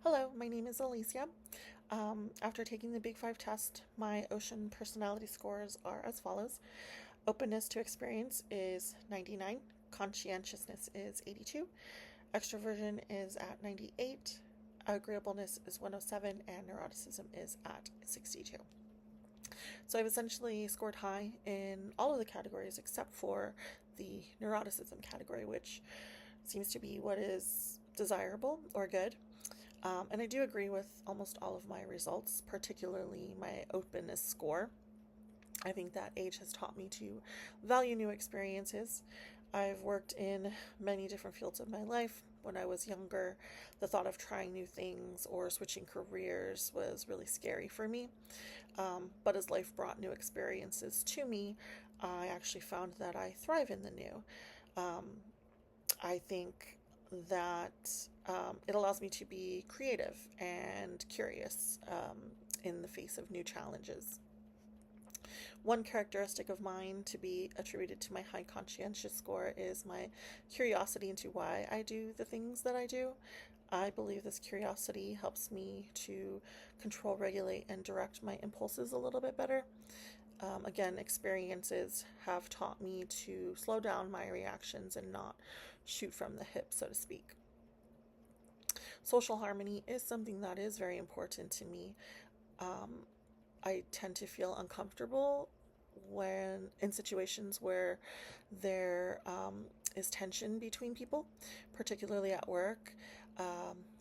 Hello, my name is Alicia. After taking the Big Five test, my ocean personality scores are as follows. Openness to experience is 99, conscientiousness is 82, extroversion is at 98, agreeableness is 107, and neuroticism is at 62. So I've essentially scored high in all of the categories except for the neuroticism category, which seems to be what is desirable or good. And I do agree with almost all of my results, particularly my openness score. I think that age has taught me to value new experiences. I've worked in many different fields of my life. When I was younger, the thought of trying new things or switching careers was really scary for me. But as life brought new experiences to me, I actually found that I thrive in the new. Um, I think that it allows me to be creative and curious in the face of new challenges. One characteristic of mine to be attributed to my high conscientious score is my curiosity into why I do the things that I do. I believe this curiosity helps me to control, regulate, and direct my impulses a little bit better. Again, experiences have taught me to slow down my reactions and not shoot from the hip, so to speak. Social harmony is something that is very important to me. Um, I tend to feel uncomfortable when in situations where there is tension between people, particularly at work,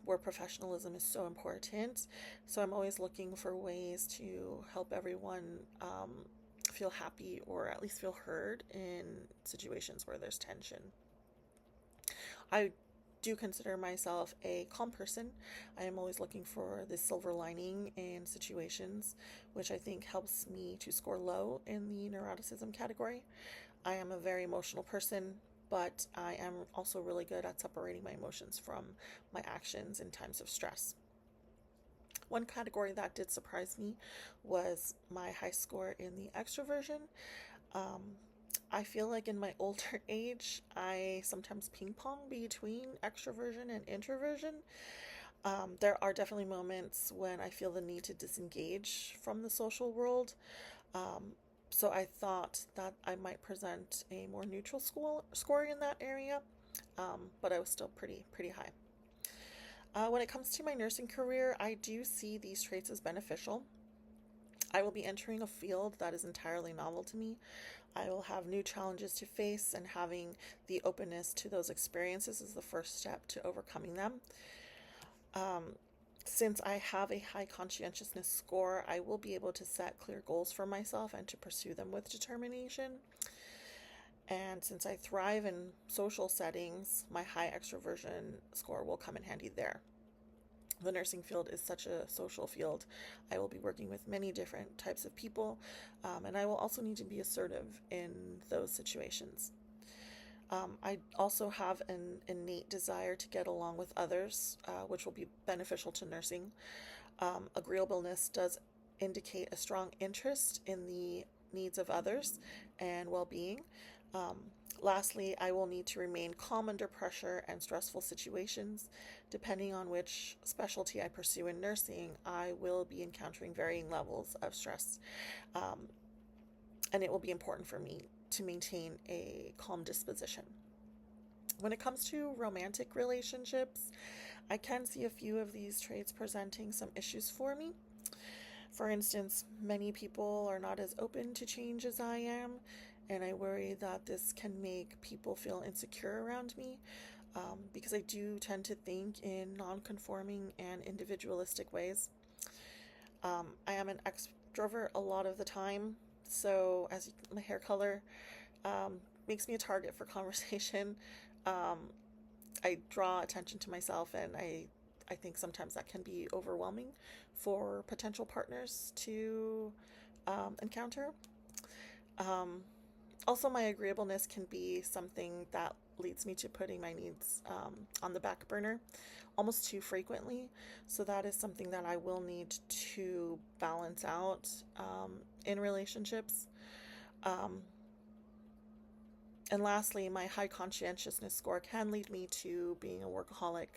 where professionalism is so important. So I'm always looking for ways to help everyone feel happy or at least feel heard in situations where there's tension. I do consider myself a calm person. I am always looking for the silver lining in situations, which I think helps me to score low in the neuroticism category. I am a very emotional person, but I am also really good at separating my emotions from my actions in times of stress. One category that did surprise me was my high score in the extroversion. Um, I feel like in my older age, I sometimes ping pong between extroversion and introversion. There are definitely moments when I feel the need to disengage from the social world. Um, so I thought that I might present a more neutral score in that area, but I was still pretty high. When it comes to my nursing career, I do see these traits as beneficial. I will be entering a field that is entirely novel to me. I will have new challenges to face, and having the openness to those experiences is the first step to overcoming them. Um, since I have a high conscientiousness score, I will be able to set clear goals for myself and to pursue them with determination. And since I thrive in social settings, my high extroversion score will come in handy there. The nursing field is such a social field. I will be working with many different types of people, and I will also need to be assertive in those situations. I also have an innate desire to get along with others, which will be beneficial to nursing. Agreeableness does indicate a strong interest in the needs of others and well being. Um, Lastly, I will need to remain calm under pressure and stressful situations. Depending on which specialty I pursue in nursing, I will be encountering varying levels of stress. Um, and it will be important for me to maintain a calm disposition. When it comes to romantic relationships, I can see a few of these traits presenting some issues for me. For instance, many people are not as open to change as I am, and I worry that this can make people feel insecure around me because I do tend to think in non conforming and individualistic ways. I am an extrovert a lot of the time, so as my hair color um, makes me a target for conversation. Um, I draw attention to myself, and I think sometimes that can be overwhelming for potential partners to encounter. Um, Also, my agreeableness can be something that leads me to putting my needs on the back burner almost too frequently. So, that is something that I will need to balance out in relationships. Um, and lastly, my high conscientiousness score can lead me to being a workaholic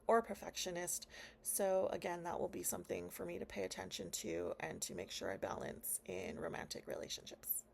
or a perfectionist. So, again, that will be something for me to pay attention to and to make sure I balance in romantic relationships.